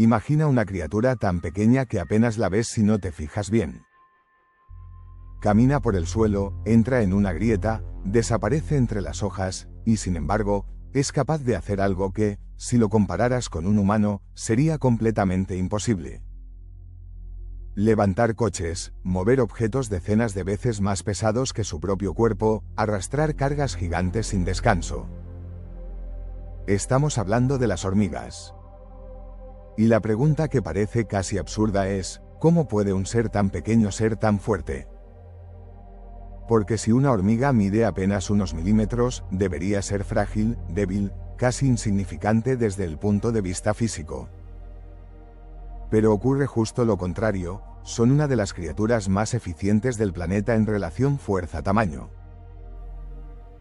Imagina una criatura tan pequeña que apenas la ves si no te fijas bien. Camina por el suelo, entra en una grieta, desaparece entre las hojas, y sin embargo, es capaz de hacer algo que, si lo compararas con un humano, sería completamente imposible. Levantar coches, mover objetos decenas de veces más pesados que su propio cuerpo, arrastrar cargas gigantes sin descanso. Estamos hablando de las hormigas. Y la pregunta que parece casi absurda es, ¿cómo puede un ser tan pequeño ser tan fuerte? Porque si una hormiga mide apenas unos milímetros, debería ser frágil, débil, casi insignificante desde el punto de vista físico. Pero ocurre justo lo contrario, son una de las criaturas más eficientes del planeta en relación fuerza-tamaño.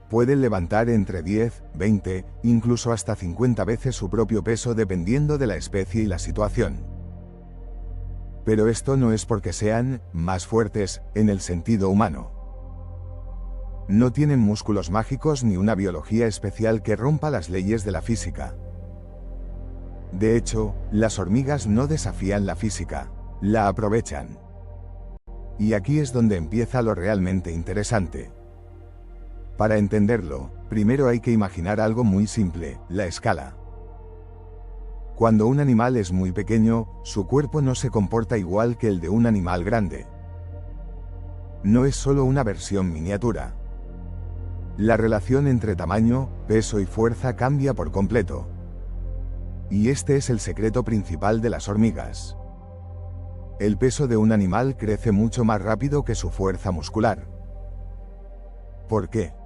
Pueden levantar entre 10, 20, incluso hasta 50 veces su propio peso dependiendo de la especie y la situación. Pero esto no es porque sean más fuertes, en el sentido humano. No tienen músculos mágicos ni una biología especial que rompa las leyes de la física. De hecho, las hormigas no desafían la física, la aprovechan. Y aquí es donde empieza lo realmente interesante. Para entenderlo, primero hay que imaginar algo muy simple, la escala. Cuando un animal es muy pequeño, su cuerpo no se comporta igual que el de un animal grande. No es solo una versión miniatura. La relación entre tamaño, peso y fuerza cambia por completo. Y este es el secreto principal de las hormigas. El peso de un animal crece mucho más rápido que su fuerza muscular. ¿Por qué?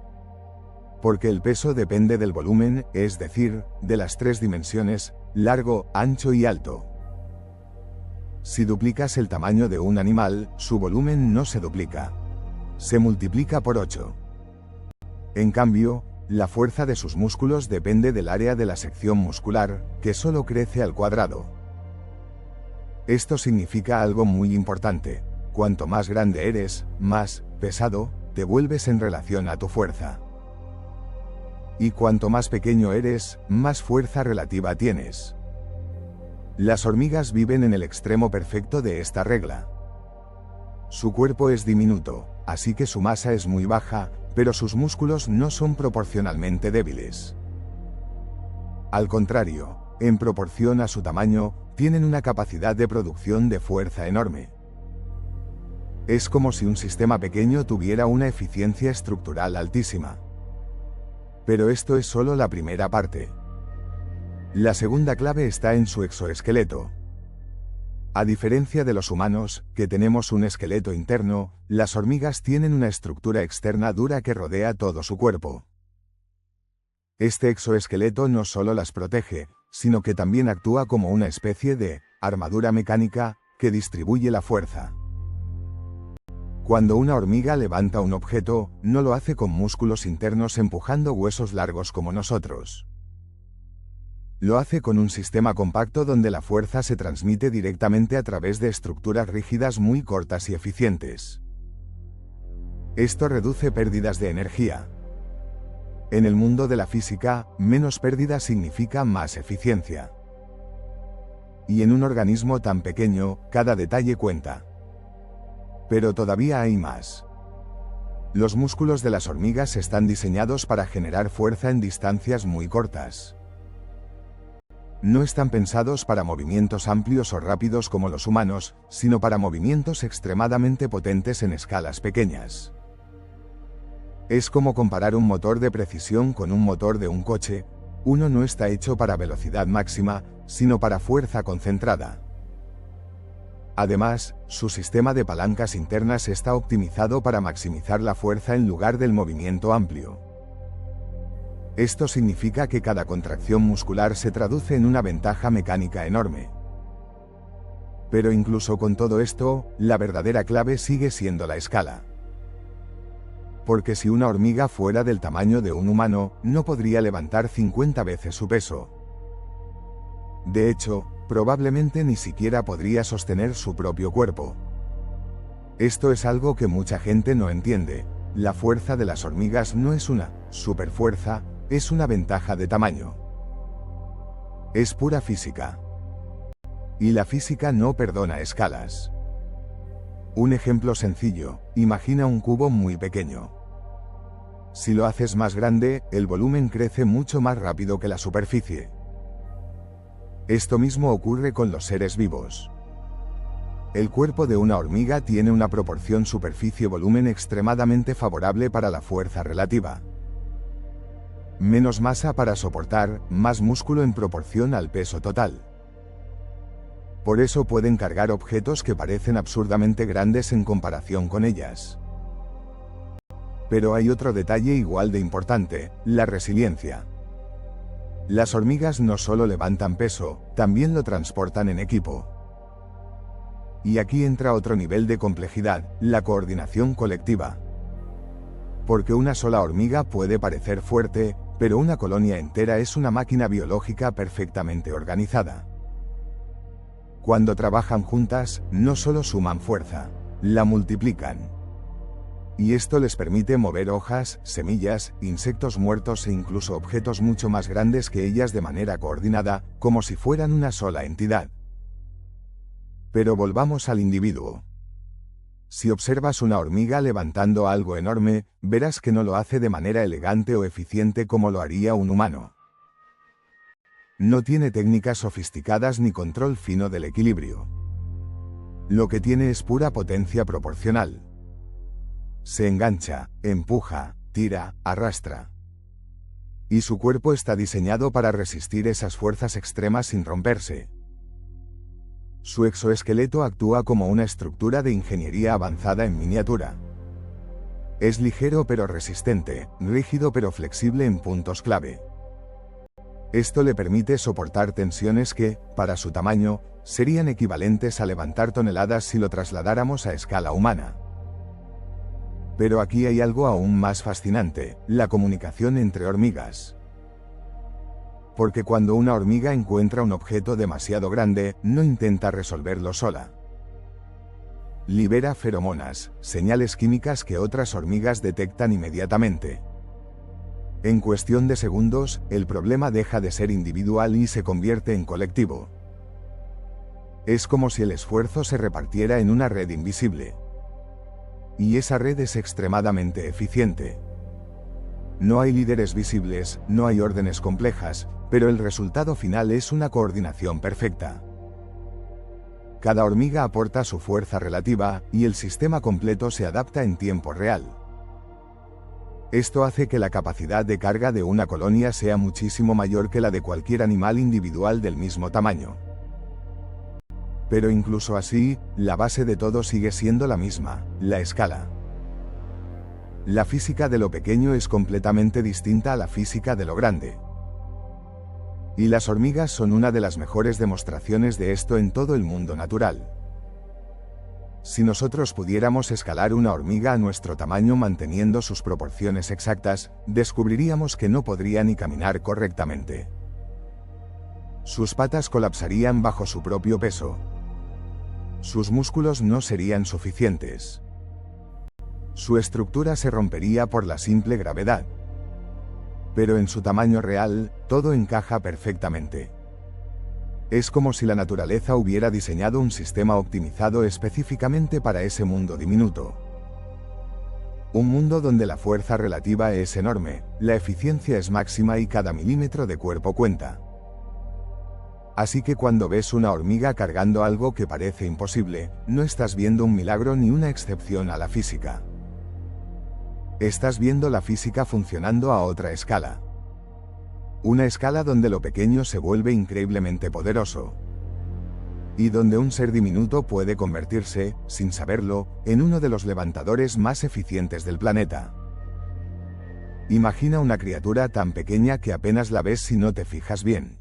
Porque el peso depende del volumen, es decir, de las tres dimensiones, largo, ancho y alto. Si duplicas el tamaño de un animal, su volumen no se duplica. Se multiplica por 8. En cambio, la fuerza de sus músculos depende del área de la sección muscular, que solo crece al cuadrado. Esto significa algo muy importante. Cuanto más grande eres, más pesado te vuelves en relación a tu fuerza. Y cuanto más pequeño eres, más fuerza relativa tienes. Las hormigas viven en el extremo perfecto de esta regla. Su cuerpo es diminuto, así que su masa es muy baja, pero sus músculos no son proporcionalmente débiles. Al contrario, en proporción a su tamaño, tienen una capacidad de producción de fuerza enorme. Es como si un sistema pequeño tuviera una eficiencia estructural altísima. Pero esto es solo la primera parte. La segunda clave está en su exoesqueleto. A diferencia de los humanos, que tenemos un esqueleto interno, las hormigas tienen una estructura externa dura que rodea todo su cuerpo. Este exoesqueleto no solo las protege, sino que también actúa como una especie de armadura mecánica que distribuye la fuerza. Cuando una hormiga levanta un objeto, no lo hace con músculos internos empujando huesos largos como nosotros. Lo hace con un sistema compacto donde la fuerza se transmite directamente a través de estructuras rígidas muy cortas y eficientes. Esto reduce pérdidas de energía. En el mundo de la física, menos pérdida significa más eficiencia. Y en un organismo tan pequeño, cada detalle cuenta. Pero todavía hay más. Los músculos de las hormigas están diseñados para generar fuerza en distancias muy cortas. No están pensados para movimientos amplios o rápidos como los humanos, sino para movimientos extremadamente potentes en escalas pequeñas. Es como comparar un motor de precisión con un motor de un coche. Uno no está hecho para velocidad máxima, sino para fuerza concentrada. Además, su sistema de palancas internas está optimizado para maximizar la fuerza en lugar del movimiento amplio. Esto significa que cada contracción muscular se traduce en una ventaja mecánica enorme. Pero incluso con todo esto, la verdadera clave sigue siendo la escala. Porque si una hormiga fuera del tamaño de un humano, no podría levantar 50 veces su peso. De hecho, probablemente ni siquiera podría sostener su propio cuerpo. Esto es algo que mucha gente no entiende. La fuerza de las hormigas no es una superfuerza, es una ventaja de tamaño. Es pura física. Y la física no perdona escalas. Un ejemplo sencillo, imagina un cubo muy pequeño. Si lo haces más grande, el volumen crece mucho más rápido que la superficie. Esto mismo ocurre con los seres vivos. El cuerpo de una hormiga tiene una proporción superficie-volumen extremadamente favorable para la fuerza relativa. Menos masa para soportar, más músculo en proporción al peso total. Por eso pueden cargar objetos que parecen absurdamente grandes en comparación con ellas. Pero hay otro detalle igual de importante, la resiliencia. Las hormigas no solo levantan peso, también lo transportan en equipo. Y aquí entra otro nivel de complejidad, la coordinación colectiva. Porque una sola hormiga puede parecer fuerte, pero una colonia entera es una máquina biológica perfectamente organizada. Cuando trabajan juntas, no solo suman fuerza, la multiplican. Y esto les permite mover hojas, semillas, insectos muertos e incluso objetos mucho más grandes que ellas de manera coordinada, como si fueran una sola entidad. Pero volvamos al individuo. Si observas una hormiga levantando algo enorme, verás que no lo hace de manera elegante o eficiente como lo haría un humano. No tiene técnicas sofisticadas ni control fino del equilibrio. Lo que tiene es pura potencia proporcional. Se engancha, empuja, tira, arrastra. Y su cuerpo está diseñado para resistir esas fuerzas extremas sin romperse. Su exoesqueleto actúa como una estructura de ingeniería avanzada en miniatura. Es ligero pero resistente, rígido pero flexible en puntos clave. Esto le permite soportar tensiones que, para su tamaño, serían equivalentes a levantar toneladas si lo trasladáramos a escala humana. Pero aquí hay algo aún más fascinante, la comunicación entre hormigas. Porque cuando una hormiga encuentra un objeto demasiado grande, no intenta resolverlo sola. Libera feromonas, señales químicas que otras hormigas detectan inmediatamente. En cuestión de segundos, el problema deja de ser individual y se convierte en colectivo. Es como si el esfuerzo se repartiera en una red invisible. Y esa red es extremadamente eficiente. No hay líderes visibles, no hay órdenes complejas, pero el resultado final es una coordinación perfecta. Cada hormiga aporta su fuerza relativa, y el sistema completo se adapta en tiempo real. Esto hace que la capacidad de carga de una colonia sea muchísimo mayor que la de cualquier animal individual del mismo tamaño. Pero incluso así, la base de todo sigue siendo la misma, la escala. La física de lo pequeño es completamente distinta a la física de lo grande. Y las hormigas son una de las mejores demostraciones de esto en todo el mundo natural. Si nosotros pudiéramos escalar una hormiga a nuestro tamaño manteniendo sus proporciones exactas, descubriríamos que no podría ni caminar correctamente. Sus patas colapsarían bajo su propio peso. Sus músculos no serían suficientes. Su estructura se rompería por la simple gravedad. Pero en su tamaño real, todo encaja perfectamente. Es como si la naturaleza hubiera diseñado un sistema optimizado específicamente para ese mundo diminuto. Un mundo donde la fuerza relativa es enorme, la eficiencia es máxima y cada milímetro de cuerpo cuenta. Así que cuando ves una hormiga cargando algo que parece imposible, no estás viendo un milagro ni una excepción a la física. Estás viendo la física funcionando a otra escala. Una escala donde lo pequeño se vuelve increíblemente poderoso. Y donde un ser diminuto puede convertirse, sin saberlo, en uno de los levantadores más eficientes del planeta. Imagina una criatura tan pequeña que apenas la ves si no te fijas bien.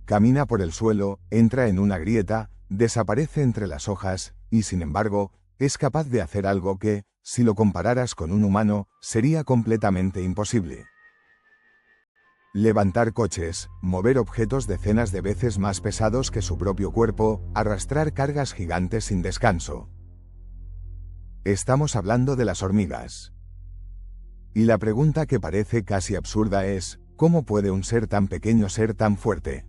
Camina por el suelo, entra en una grieta, desaparece entre las hojas, y sin embargo, es capaz de hacer algo que, si lo compararas con un humano, sería completamente imposible. Levantar coches, mover objetos decenas de veces más pesados que su propio cuerpo, arrastrar cargas gigantes sin descanso. Estamos hablando de las hormigas. Y la pregunta que parece casi absurda es, ¿cómo puede un ser tan pequeño ser tan fuerte?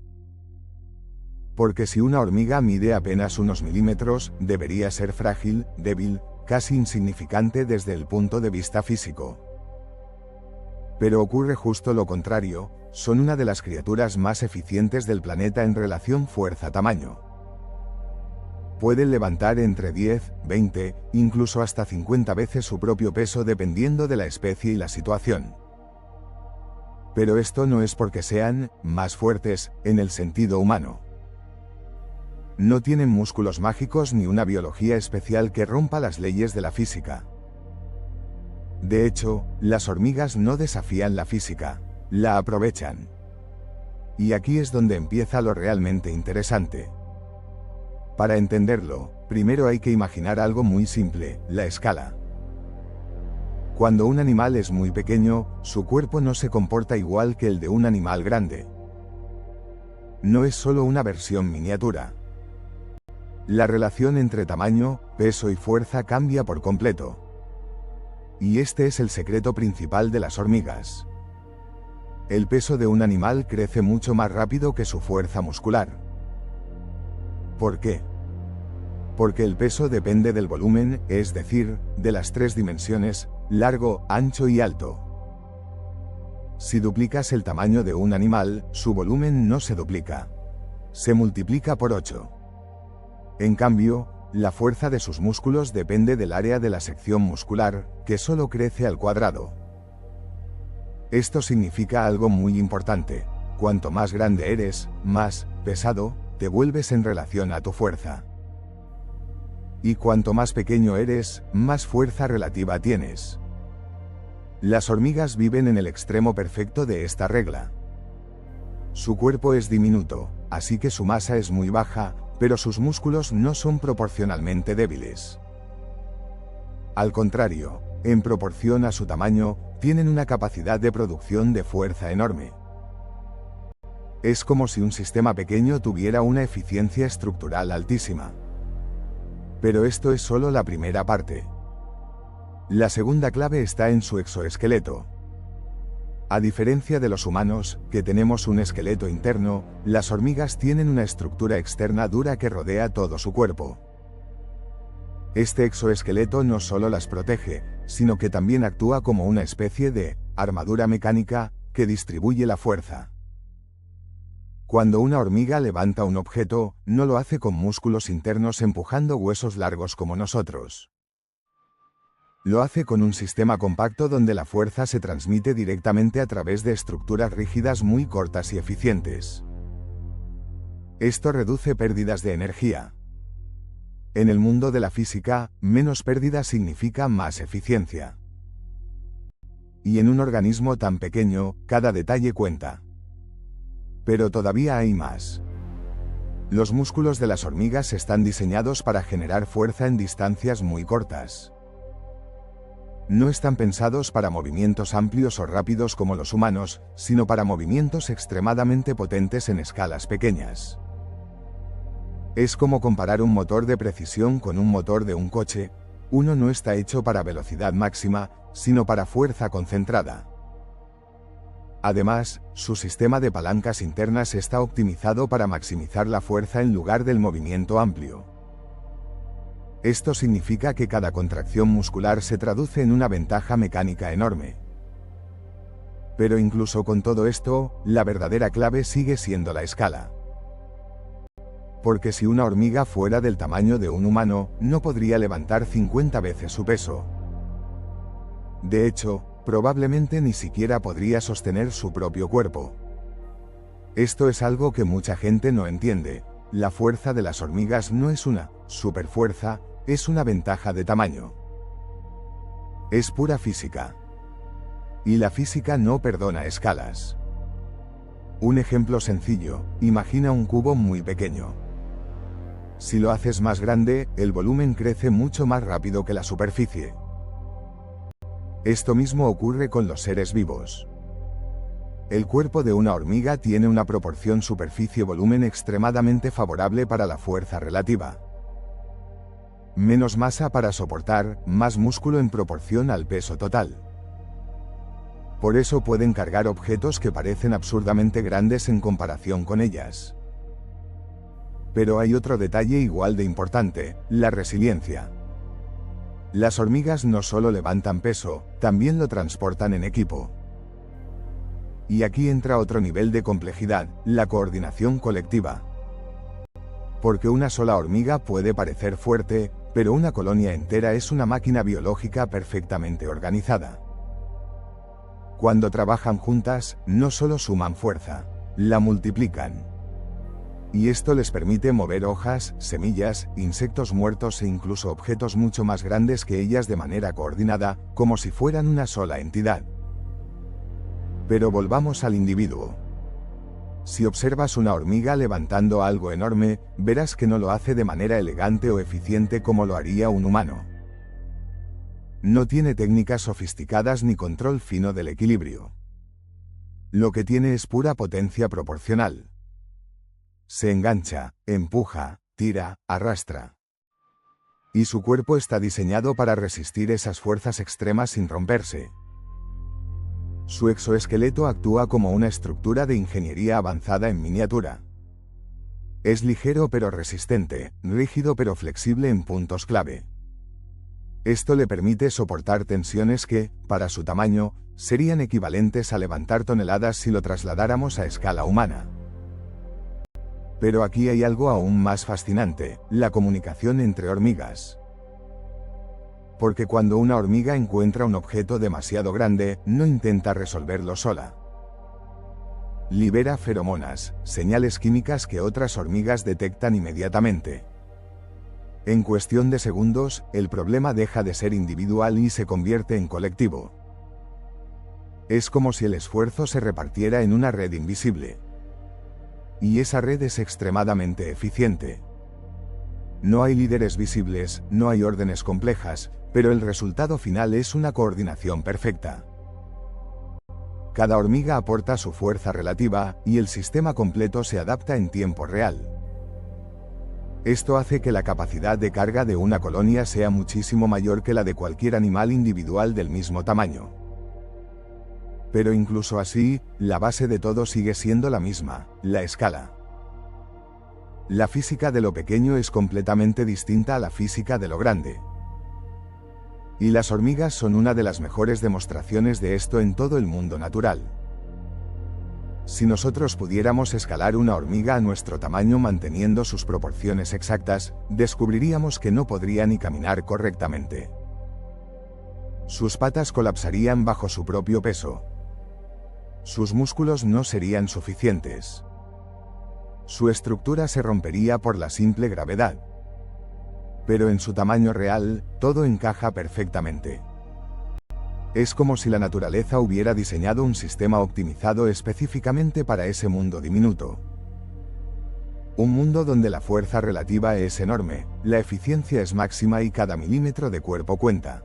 Porque si una hormiga mide apenas unos milímetros, debería ser frágil, débil, casi insignificante desde el punto de vista físico. Pero ocurre justo lo contrario, son una de las criaturas más eficientes del planeta en relación fuerza-tamaño. Pueden levantar entre 10, 20, incluso hasta 50 veces su propio peso dependiendo de la especie y la situación. Pero esto no es porque sean más fuertes, en el sentido humano. No tienen músculos mágicos ni una biología especial que rompa las leyes de la física. De hecho, las hormigas no desafían la física, la aprovechan. Y aquí es donde empieza lo realmente interesante. Para entenderlo, primero hay que imaginar algo muy simple, la escala. Cuando un animal es muy pequeño, su cuerpo no se comporta igual que el de un animal grande. No es solo una versión miniatura. La relación entre tamaño, peso y fuerza cambia por completo. Y este es el secreto principal de las hormigas. El peso de un animal crece mucho más rápido que su fuerza muscular. ¿Por qué? Porque el peso depende del volumen, es decir, de las tres dimensiones, largo, ancho y alto. Si duplicas el tamaño de un animal, su volumen no se duplica. Se multiplica por 8. En cambio, la fuerza de sus músculos depende del área de la sección muscular, que solo crece al cuadrado. Esto significa algo muy importante. Cuanto más grande eres, más pesado te vuelves en relación a tu fuerza. Y cuanto más pequeño eres, más fuerza relativa tienes. Las hormigas viven en el extremo perfecto de esta regla. Su cuerpo es diminuto, así que su masa es muy baja, pero sus músculos no son proporcionalmente débiles. Al contrario, en proporción a su tamaño, tienen una capacidad de producción de fuerza enorme. Es como si un sistema pequeño tuviera una eficiencia estructural altísima. Pero esto es solo la primera parte. La segunda clave está en su exoesqueleto. A diferencia de los humanos, que tenemos un esqueleto interno, las hormigas tienen una estructura externa dura que rodea todo su cuerpo. Este exoesqueleto no solo las protege, sino que también actúa como una especie de armadura mecánica que distribuye la fuerza. Cuando una hormiga levanta un objeto, no lo hace con músculos internos empujando huesos largos como nosotros. Lo hace con un sistema compacto donde la fuerza se transmite directamente a través de estructuras rígidas muy cortas y eficientes. Esto reduce pérdidas de energía. En el mundo de la física, menos pérdida significa más eficiencia. Y en un organismo tan pequeño, cada detalle cuenta. Pero todavía hay más. Los músculos de las hormigas están diseñados para generar fuerza en distancias muy cortas. No están pensados para movimientos amplios o rápidos como los humanos, sino para movimientos extremadamente potentes en escalas pequeñas. Es como comparar un motor de precisión con un motor de un coche. Uno no está hecho para velocidad máxima, sino para fuerza concentrada. Además, su sistema de palancas internas está optimizado para maximizar la fuerza en lugar del movimiento amplio. Esto significa que cada contracción muscular se traduce en una ventaja mecánica enorme. Pero incluso con todo esto, la verdadera clave sigue siendo la escala. Porque si una hormiga fuera del tamaño de un humano, no podría levantar 50 veces su peso. De hecho, probablemente ni siquiera podría sostener su propio cuerpo. Esto es algo que mucha gente no entiende. La fuerza de las hormigas no es una superfuerza, es una ventaja de tamaño. Es pura física. Y la física no perdona escalas. Un ejemplo sencillo, imagina un cubo muy pequeño. Si lo haces más grande, el volumen crece mucho más rápido que la superficie. Esto mismo ocurre con los seres vivos. El cuerpo de una hormiga tiene una proporción superficie-volumen extremadamente favorable para la fuerza relativa. Menos masa para soportar, más músculo en proporción al peso total. Por eso pueden cargar objetos que parecen absurdamente grandes en comparación con ellas. Pero hay otro detalle igual de importante, la resiliencia. Las hormigas no solo levantan peso, también lo transportan en equipo. Y aquí entra otro nivel de complejidad, la coordinación colectiva. Porque una sola hormiga puede parecer fuerte, pero una colonia entera es una máquina biológica perfectamente organizada. Cuando trabajan juntas, no solo suman fuerza, la multiplican. Y esto les permite mover hojas, semillas, insectos muertos e incluso objetos mucho más grandes que ellas de manera coordinada, como si fueran una sola entidad. Pero volvamos al individuo. Si observas una hormiga levantando algo enorme, verás que no lo hace de manera elegante o eficiente como lo haría un humano. No tiene técnicas sofisticadas ni control fino del equilibrio. Lo que tiene es pura potencia proporcional. Se engancha, empuja, tira, arrastra. Y su cuerpo está diseñado para resistir esas fuerzas extremas sin romperse. Su exoesqueleto actúa como una estructura de ingeniería avanzada en miniatura. Es ligero pero resistente, rígido pero flexible en puntos clave. Esto le permite soportar tensiones que, para su tamaño, serían equivalentes a levantar toneladas si lo trasladáramos a escala humana. Pero aquí hay algo aún más fascinante, la comunicación entre hormigas. Porque cuando una hormiga encuentra un objeto demasiado grande, no intenta resolverlo sola. Libera feromonas, señales químicas que otras hormigas detectan inmediatamente. En cuestión de segundos, el problema deja de ser individual y se convierte en colectivo. Es como si el esfuerzo se repartiera en una red invisible. Y esa red es extremadamente eficiente. No hay líderes visibles, no hay órdenes complejas, pero el resultado final es una coordinación perfecta. Cada hormiga aporta su fuerza relativa, y el sistema completo se adapta en tiempo real. Esto hace que la capacidad de carga de una colonia sea muchísimo mayor que la de cualquier animal individual del mismo tamaño. Pero incluso así, la base de todo sigue siendo la misma, la escala. La física de lo pequeño es completamente distinta a la física de lo grande. Y las hormigas son una de las mejores demostraciones de esto en todo el mundo natural. Si nosotros pudiéramos escalar una hormiga a nuestro tamaño manteniendo sus proporciones exactas, descubriríamos que no podría ni caminar correctamente. Sus patas colapsarían bajo su propio peso. Sus músculos no serían suficientes. Su estructura se rompería por la simple gravedad. Pero en su tamaño real, todo encaja perfectamente. Es como si la naturaleza hubiera diseñado un sistema optimizado específicamente para ese mundo diminuto. Un mundo donde la fuerza relativa es enorme, la eficiencia es máxima y cada milímetro de cuerpo cuenta.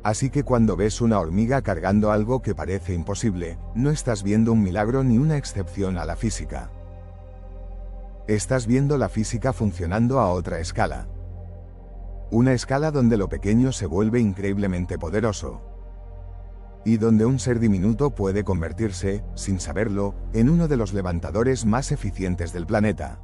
Así que cuando ves una hormiga cargando algo que parece imposible, no estás viendo un milagro ni una excepción a la física. Estás viendo la física funcionando a otra escala. Una escala donde lo pequeño se vuelve increíblemente poderoso. Y donde un ser diminuto puede convertirse, sin saberlo, en uno de los levantadores más eficientes del planeta.